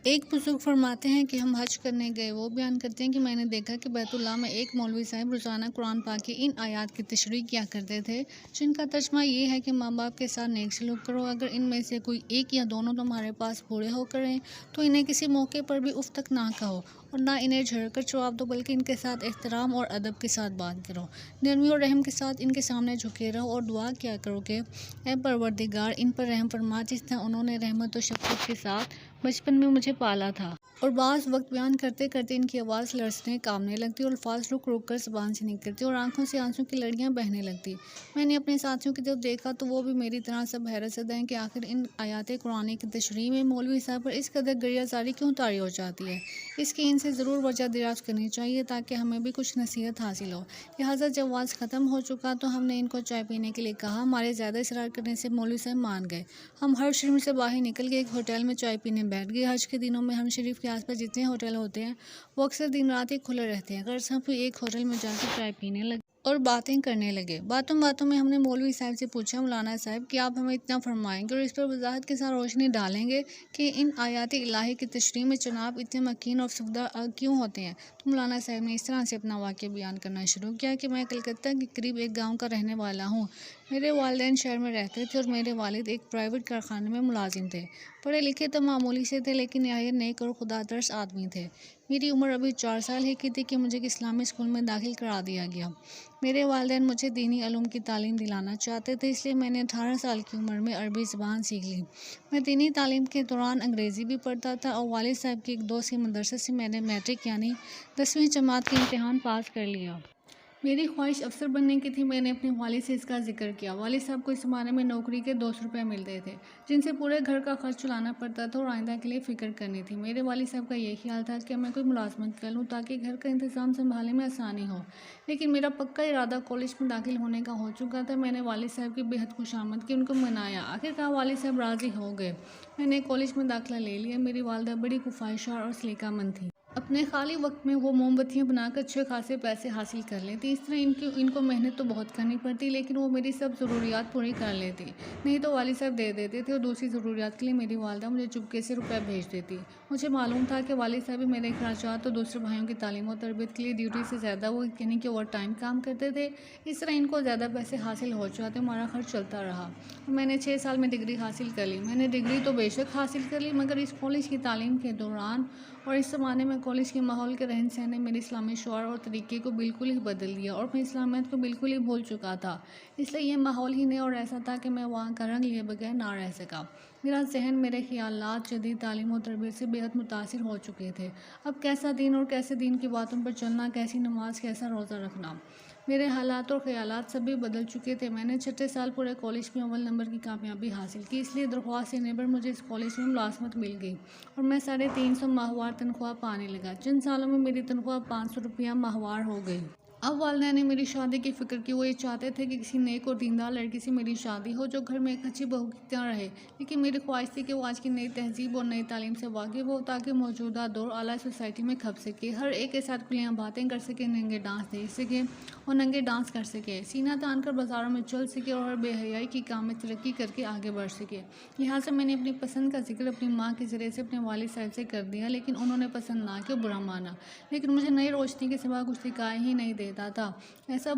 एक बुजुर्ग फरमाते हैं कि हम हज करने गए। वो बयान करते हैं कि मैंने देखा कि बैतुल्लाह में एक मौलवी साहब रोज़ाना कुरान पाक की इन आयात की तशरीह किया करते थे, जिनका तर्जमा ये है कि माँ बाप के साथ नेक सलूक करो। अगर इनमें से कोई एक या दोनों तुम्हारे पास बूढ़े होकर रहें तो इन्हें किसी मौके पर भी उफ तक ना कहो और ना इन्हें झड़कर जवाब दो, बल्कि इनके साथ एहतराम और अदब के साथ बात करो। नरमी और रहम के साथ इनके सामने झुके रहो और दुआ किया करो कि ऐ परवरदिगार, इन पर रहम फरमा जिस तरह उन्होंने रहमत और शफ़क़त के साथ बचपन में मुझे पाला था। और बाज़ वक्त बयान करते करते इनकी आवाज़ लरसने कांपने लगती और अल्फाज रुक रुक कर ज़बान से निकलती और आंखों से आंसू की लड़ियाँ बहने लगती। मैंने अपने साथियों की तरफ देखा तो वो भी मेरी तरह सब हैरत ज़दा हैं कि आखिर इन आयात कुरानी की तशरीह में मौलवी साहब पर इस कदर गरियाज़ारी क्यों तारी हो जाती है। इसकी इनसे ज़रूर वजह दरियाफ़्त करनी चाहिए ताकि हमें भी कुछ नसीहत हासिल हो। लिहाजा जब वाज़ ख़त्म हो चुका तो हमने इनको चाय पीने के लिए कहा। हमारे ज़्यादा इसरार करने से मौलवी साहब मान गए। हम हर शरीफ से बाहर निकल के एक होटल में चाय पीने बैठ गए। हज के दिनों में हम शरीफ के आसपास जितने होटल होते हैं वो अक्सर दिन रात ही खुले रहते हैं। गर्ज हम फिर एक होटल में जाकर चाय पीने लगे और बातें करने लगे। बातों बातों में हमने मौलवी साहब से पूछा, मौलाना साहब कि आप हमें इतना फरमाएंगे और इस पर वजाहत के साथ रोशनी डालेंगे कि इन आयात इलाही की तशरीह में जनाब इतने मकीन और सफदा क्यों होते हैं। तो मौलाना साहब ने इस तरह से अपना वाक़या बयान करना शुरू किया कि मैं कलकत्ता के करीब एक गाँव का रहने वाला हूँ। मेरे वालिदैन शहर में रहते थे और मेरे वालिद एक प्राइवेट कारखाने में मुलाजिम थे। पढ़े लिखे तो मामूली से थे लेकिन नहायत नेक और खुदातरस आदमी थे। मेरी उम्र अभी 4 साल ही की थी कि मुझे इस्लामी स्कूल में दाखिल करा दिया गया। मेरे वालिदैन मुझे दीनी इल्म की तालीम दिलाना चाहते थे, इसलिए मैंने 18 साल की उम्र में अरबी ज़बान सीख ली। मैं दीनी तालीम के दौरान अंग्रेज़ी भी पढ़ता था और वालिद साहब के एक दोस्त के मदरसे से मैंने मैट्रिक यानी 10वीं जमात के इम्तिहान पास कर लिया। मेरी ख्वाहिश अफसर बनने की थी। मैंने अपने वालिद से इसका जिक्र किया। वालिद साहब को इस ज़माने में नौकरी के 200 रुपये मिलते थे, जिनसे पूरे घर का खर्च चलाना पड़ता था और आइंदा के लिए फ़िक्र करनी थी। मेरे वालिद साहब का ये ख्याल था कि मैं कोई मुलाजमत कर लूँ ताकि घर का इंतज़ाम संभालने में आसानी हो, लेकिन मेरा पक्का इरादा कॉलेज में दाखिल होने का हो चुका था। मैंने वालिद साहब की बेहद खुशामद की, उनको मनाया। आखिरकार वालिद साहब राज़ी हो गए। मैंने कॉलेज में दाखिला ले लिया। मेरी वालदा बड़ी ख्वाहिशा और सलीकामंद थी। अपने खाली वक्त में वो मोमबत्तियाँ बनाकर अच्छे खासे पैसे हासिल कर लेती। इस तरह इनको मेहनत तो बहुत करनी पड़ती, लेकिन वो मेरी सब ज़रूरियात पूरी कर लेती। नहीं तो वालिद साहब दे देते थे और दूसरी ज़रूरियात के लिए मेरी वालदा मुझे चुपके से रुपए भेज देती। मुझे मालूम था कि वालिद साहब भी मेरे अखराजात और दूसरे भाइयों की तालीम और तरबियत के लिए ड्यूटी से ज़्यादा वो यानी कि ओवर टाइम काम करते थे। इस तरह इनको ज़्यादा पैसे हासिल हो जाते, हमारा खर्च चलता रहा। मैंने 6 साल में डिग्री हासिल कर ली। मैंने डिग्री तो बेशक हासिल कर ली, मगर इस कॉलेज की तालीम के दौरान और इस ज़माने में कॉलेज के माहौल के रहन सहन ने मेरे इस्लामी शौर और तरीके को बिल्कुल ही बदल दिया और मैं इस्लामियत को बिल्कुल ही भूल चुका था। इसलिए यह माहौल ही नया और ऐसा था कि मैं वहाँ का रंग लिए बगैर ना रह सका। मेरा जहन मेरे ख्यालात जदीद तालीम और तरबियत से बेहद मुतासिर हो चुके थे। अब कैसा दीन और कैसे दीन की बातों पर चलना, कैसी नमाज, कैसा रोज़ा रखना, मेरे हालात और ख़यालात सभी बदल चुके थे। मैंने छठे साल पूरे कॉलेज में अव्वल नंबर की कामयाबी हासिल की, इसलिए दरख्वास्त देने पर मुझे इस कॉलेज में मुलाजमत मिल गई और मैं 350 माहवार तनख्वाह पाने लगा। चंद सालों में मेरी तनख्वाह 500 रुपया माहवार हो गई। अब वालिदैन ने मेरी शादी की फ़िक्र की। वो ये चाहते थे कि किसी नेक और दीनदार लड़की से मेरी शादी हो जो घर में एक अच्छी बहू की तरह रहे, लेकिन मेरी ख्वाहिश थी कि वो आज की नई तहजीब और नई तालीम से वाकिफ़ हो ताकि मौजूदा दौर आला सोसाइटी में खप सके, हर एक के साथ खुलियाँ बातें कर सके, नंगे डांस देख सके और नंगे डांस कर सके, सीना तान कर बाज़ारों में चल सके और हर बेहयाई की काम में तरक्की करके आगे बढ़ सके। लिहाजा मैंने अपनी पसंद का जिक्र अपनी माँ के ज़रिए से अपने वालिद साहब से कर दिया, लेकिन उन्होंने पसंद ना किया, बुरा माना। लेकिन मुझे नई रोशनी के सिवा कुछ दिखाई ही नहीं देता था। ऐसा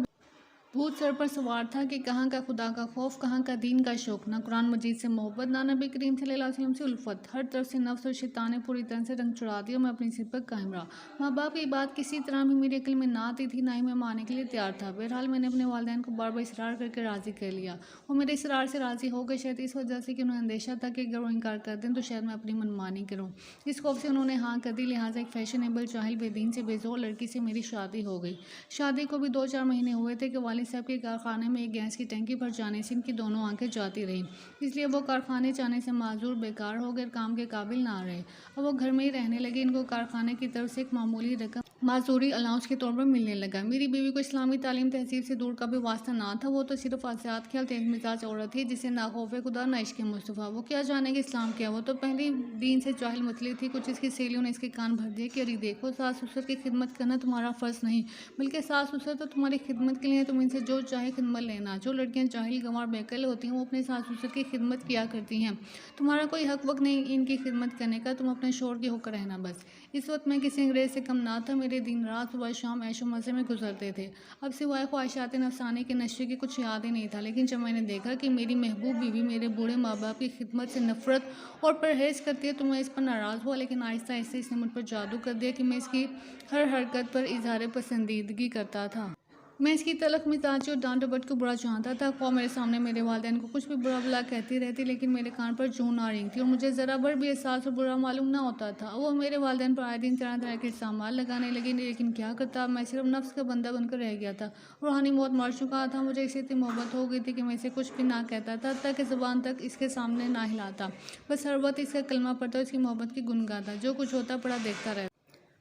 भूत सर पर सवार था कि कहाँ का खुदा का खौफ, कहाँ का दीन का शौक, ना कुरान मजीद से मोहब्बत, ना नबी करीम सल्लल्लाहु अलैहि वसल्लम से उल्फत। हर तरफ से नफ्स और शैतान ने पूरी तरह से रंग चढ़ा दिया और मैं अपनी सिर पर कायम रहा। माँ बाप की बात किसी तरह भी मेरी अक्ल में ना आती थी, ना ही मैं मानने के लिए तैयार था। बहरहाल मैंने अपने वालिदैन को बार बार इसरार करके राज़ी कर लिया। वो मेरे इसरार से राज़ी हो गए, शायद इस वजह से कि उन्हें अंदेशा था कि अगर वो इनकार कर दें तो शायद मैं अपनी मनमानी करूँ। इस खौफ से उन्होंने हाँ कर दी। लिहाजा एक फैशनेबल जाहिल बेदीन से बेजोर लड़की से मेरी शादी हो गई। शादी को भी 2-4 महीने हुए थे कि वालिद साहब के कारखाने में एक गैस की टंकी भर जाने से इनकी दोनों आंखें जाती रहीं, इसलिए वो कारखाने जाने से माजूर बेकार हो गए, काम के काबिल ना रहे। अब वो घर में ही रहने लगे। इनको कारखाने की तरफ से एक मामूली रकम माजूरी अलाउंस के तौर पर मिलने लगा। मेरी बीवी को इस्लामी तालीम तहजीब से दूर का भी वास्ता ना था। वो तो सिर्फ आसियात ख्याल तेज मिजाज औरत थी जिसे ना खौफ खुदा ना इश्क मुस्तफ़ा। वो क्या जाने कि इस्लाम क्या। वो तो पहले दीन से जाहिल मछली थी। कुछ इसकी सहेलियों ने इसके कान भर दिए कि अरे देखो, सास ससुर की खिदमत करना तुम्हारा फ़र्ज़ नहीं, बल्कि सास ससुर तो तुम्हारी खिदमत के लिए, तुम इनसे जो चाहे खिदमत लेना। जो लड़कियाँ जाहिल गंवार बेकल होती हैं वो अपने सास ससुर की खिदमत किया करती हैं। तुम्हारा कोई हक वक़्त नहीं इनकी खिदमत करने का, तुम अपने शोर के होकर रहना बस। इस वक्त मैं किसी अंग्रेज़ से कम ना था। मेरे दिन रात सुबह शाम ऐशो मज़े में गुजरते थे। अब सिवाय ख्वाहिशात नफसानी के नशे की कुछ याद ही नहीं था। लेकिन जब मैंने देखा कि मेरी महबूब बीवी मेरे बूढ़े माँ बाप की खिदमत से नफरत और परहेज़ करती है तो मैं इस पर नाराज़ हुआ। लेकिन आहिस्ता आहिस्ता इसने मुझ पर जादू कर दिया कि मैं इसकी हर हरकत पर इजहार पसंदीदगी करता था। मैं इसकी तलख मिजाजी और डांट डपट को बुरा जानता था। ख्वाह मेरे सामने मेरे वालिदैन को कुछ भी बुरा भला कहती रहती, लेकिन मेरे कान पर जूं ना रेंगती और मुझे ज़रा भर भी एहसास और बुरा मालूम ना होता था। वो मेरे वालिदैन पर आए दिन तरह तरह के इल्ज़ाम लगाने लगी, लेकिन क्या करता। मैं सिर्फ नफ्स का बंदा बनकर रह गया था। रूहानी मौत मर चुका था। मुझे इससे इतनी मोहब्बत हो गई थी कि मैं इसे कुछ भी ना कहता था, तक ज़बान तक इसके सामने ना हिलाता। बस हर वक्त इसका कलमा पढ़ता, इसकी मोहब्बत की गुन गाता, जो कुछ होता पड़ा देखता रहता।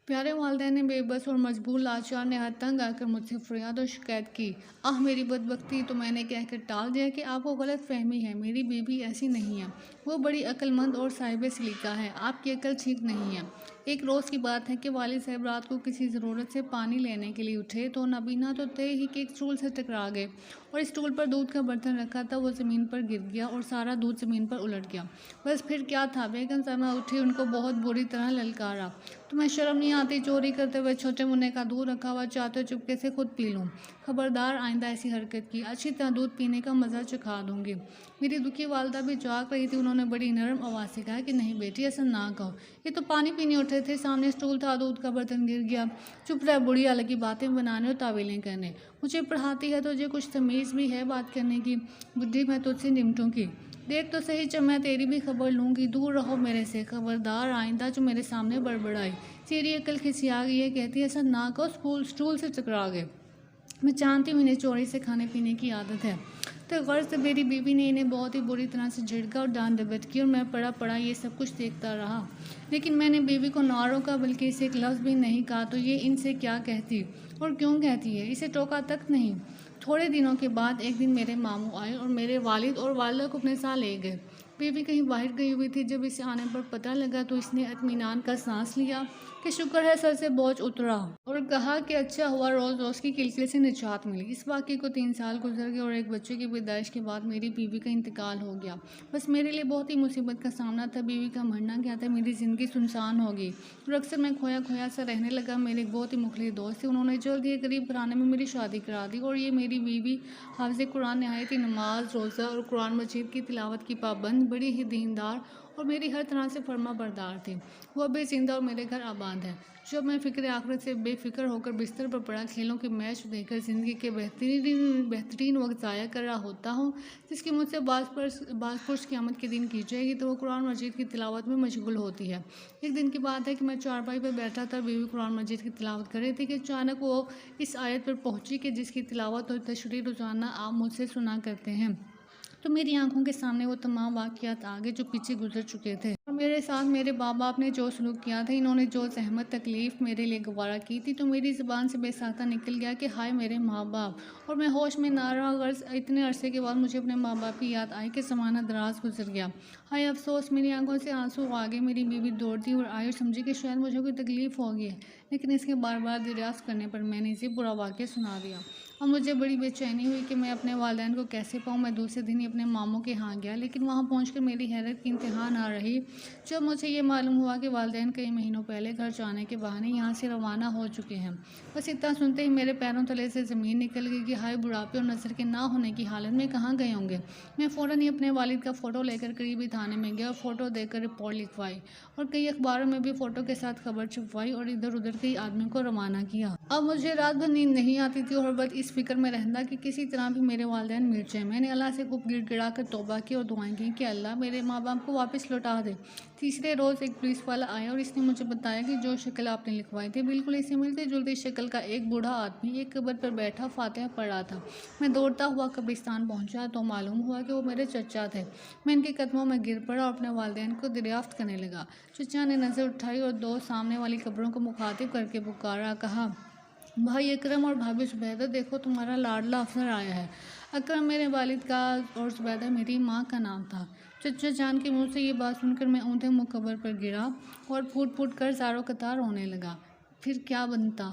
प्यारे वालिदैन ने बेबस और मजबूर लाचार नेहायत तंग आकर मुझसे फरियाद और शिकायत की। आह मेरी बदबख्ती, तो मैंने कहकर टाल दिया कि आपको गलत फहमी है, मेरी बीवी ऐसी नहीं है। वो बड़ी अक्लमंद और साहिब सलीका है, आपकी अकल ठीक नहीं है। एक रोज़ की बात है कि वालिद साहब रात को किसी ज़रूरत से पानी लेने के लिए उठे तो नबीना तो थे ही कि एक स्टूल से टकरा गए और स्टूल पर दूध का बर्तन रखा था वो ज़मीन पर गिर गया और सारा दूध ज़मीन पर उलट गया। बस फिर क्या था, बेगम साहबा उठी, उनको बहुत बुरी तरह ललकारा। तुम्हें शर्म नहीं आती, चोरी करते हुए छोटे मुन्ने का दूध रखा हुआ चाहते हो चुपके से खुद पी लूँ। खबरदार आइंदा ऐसी हरकत की, अच्छी तरह दूध पीने का मज़ा चखा दूंगी। मेरी दुखी वालदा भी जाग रही थी। उन्होंने बड़ी नरम आवाज़ से कहा कि नहीं बेटी, ऐसा ना कहो, ये तो पानी पीने उठे थे, सामने स्टूल था, दूध का बर्तन गिर गया। चुप रह बुढ़ी, अलग की बातें बनाने और तावीलें करने। मुझे पढ़ाती है तुझे कुछ तमीज़ भी है बात करने की। बुद्धि मैं तुझसे निमटूंगी, देख तो सही, जब मैं तेरी भी खबर लूँगी। दूर रहो मेरे से, खबरदार आइंदा जो मेरे सामने बड़बड़ाई। तेरी अकल खिसिया गई है, कहती है ऐसा ना कहो, स्टूल से टकरा गए। मैं जानती हूँ इन्हें चोरी से खाने पीने की आदत है। तो गर्ज से मेरी बीवी ने इन्हें बहुत ही बुरी तरह से झिड़का और डांट डपट की और मैं पड़ा पड़ा ये सब कुछ देखता रहा। लेकिन मैंने बीवी को ना रोका, बल्कि इसे एक लफ्ज़ भी नहीं कहा तो ये इनसे क्या कहती और क्यों कहती है, इसे टोका तक नहीं। थोड़े दिनों के बाद एक दिन मेरे मामू आए और मेरे वालिद और वालिदा को अपने साथ ले गए। बीवी कहीं बाहर गई हुई थी। जब इसे आने पर पता लगा तो इसने इत्मीनान का सांस लिया कि शुक्र है सर से बोझ उतरा और कहा कि अच्छा हुआ रोज़ रोज़ की किलकिल से निजात मिली। इस वाक़े को 3 साल गुजर गए और एक बच्चे की पैदाइश के बाद मेरी बीवी का इंतकाल हो गया। बस मेरे लिए बहुत ही मुसीबत का सामना था। बीवी का मरना क्या था, मेरी ज़िंदगी सुनसान हो गई और अक्सर मैं खोया खोया सा रहने लगा। मेरे एक बहुत ही मुखलिस दोस्त थे, उन्होंने जल्द ही गरीब घराने में मेरी शादी करा दी और ये मेरी बीवी हाफ़िज़ कुरान, नहायत ही नमाज रोज़ा और कुरान मजीद की तिलावत की पाबंद, बड़ी ही दीनदार और मेरी हर तरह से फर्मा बरदार थी। वो अभी जिंदा और मेरे घर आबाद है। जब मैं फ़िक्र आखिरत से बेफिक्र होकर बिस्तर पर पड़ा खेलों के मैच देखकर ज़िंदगी के बेहतरीन वक्त ज़ाया कर रहा होता हूँ, जिसकी मुझसे बाज़पुरस क़यामत के दिन की जाएगी, तो वो कुरान मजीद की तिलावत में मशगूल होती है। एक दिन की बात है कि मैं चारपाई पर बैठा था, बीवी कुरान मजीद की तिलावत कर रही थी कि अचानक वो इस आयत पर पहुँची कि जिसकी तिलावत और तशरीह रोज़ाना आप मुझसे सुना करते हैं। तो मेरी आंखों के सामने वो तमाम वाक़यात आ गए जो पीछे गुजर चुके थे और मेरे साथ मेरे माँ बाप ने जो सलूक किया था, इन्होंने जो ज़हमत तकलीफ़ मेरे लिए गवारा की थी, तो मेरी ज़ुबान से बेसाख्ता निकल गया कि हाय मेरे माँ बाप, और मैं होश में ना रहा। गर्ज इतने अरसे के बाद मुझे अपने माँ बाप की याद आई कि ज़माना दराज गुजर गया। हाय अफसोस, मेरी आंखों से आंसू आ गए। मेरी बीवी दौड़ती और आई और समझी कि शायद मुझे कोई तकलीफ़ हो गई है, लेकिन इसके बार बार दरियाफ्त करने पर मैंने इसे बुरा वाक़या सुना दिया। और मुझे बड़ी बेचैनी हुई कि मैं अपने वालिदैन को कैसे पाऊँ। मैं दूसरे दिन ही अपने मामों के यहाँ गया, लेकिन वहाँ पहुँचकर मेरी हैरत की इंतहा ना रही जब मुझे ये मालूम हुआ कि वालिदैन कई महीनों पहले घर जाने के बहाने यहाँ से रवाना हो चुके हैं। बस इतना सुनते ही मेरे पैरों तले से ज़मीन निकल गई कि हाय बुढ़ापे और नज़र के ना होने की हालत में कहाँ गए होंगे। मैं फ़ौरन ही अपने वालिद का फ़ोटो लेकर करीबी थाने में गया और फ़ोटो देकर रिपोर्ट लिखवाई और कई अखबारों में भी फ़ोटो के साथ खबर छपवाई और इधर उधर कई आदमियों को रवाना किया। अब मुझे रात भर नींद नहीं आती थी और हर वक्त इस फ़िक्र में रहना कि किसी तरह भी मेरे वालिदैन मिट जाएँ। मैंने अल्लाह से खूब गिड़गिड़ा कर तौबा की और दुआएँ की कि अल्लाह मेरे माँ बाप को वापस लौटा दे। तीसरे रोज़ एक पुलिस वाला आया और इसने मुझे बताया कि जो शक्ल आपने लिखवाई थी बिल्कुल इसी मिलती जुलती शक्ल का एक बूढ़ा आदमी एक कब्र पर बैठा फातिहा पढ़ रहा था। मैं दौड़ता हुआ कब्रिस्तान पहुंचा तो मालूम हुआ कि वो मेरे चचा थे। मैं इनके कदमों में गिर पड़ा और अपने वालिदैन को दरियाफ्त करने लगा। चचा ने नज़र उठाई और दो सामने वाली कब्रों को मुखातिब करके पुकारा, कहा, भाई अकरम और भाभी ज़ुबैदा, देखो तुम्हारा लाडला अफसर आया है। अकरम मेरे वालिद का और ज़ुबैदा मेरी माँ का नाम था। चचा जान के मुँह से ये बात सुनकर मैं ऊँधे मुँह कब्र पर गिरा और फूट फूट कर ज़ारों कतार रोने लगा। फिर क्या बनता।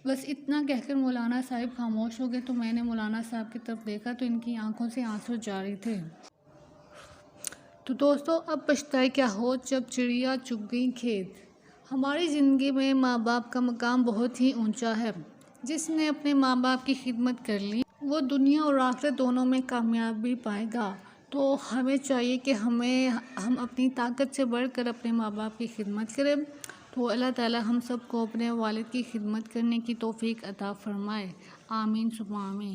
बस इतना कहकर मौलाना साहब खामोश हो गए तो मैंने मौलाना साहब की तरफ देखा तो इनकी आंखों से आंसू जारी थे। तो दोस्तों, अब पछताए क्या हो जब चिड़िया चुग गई खेत। हमारी ज़िंदगी में माँ बाप का मकाम बहुत ही ऊंचा है। जिसने अपने माँ बाप की खिदमत कर ली वो दुनिया और आखिरत दोनों में कामयाबी पाएगा। तो हमें चाहिए कि हम अपनी ताकत से बढ़कर अपने माँ बाप की खिदमत करें। तो अल्लाह ताला हम सबको अपने वालिद की खिदमत करने की तौफीक अता फ़रमाए। आमीन सुम्मा आमीन।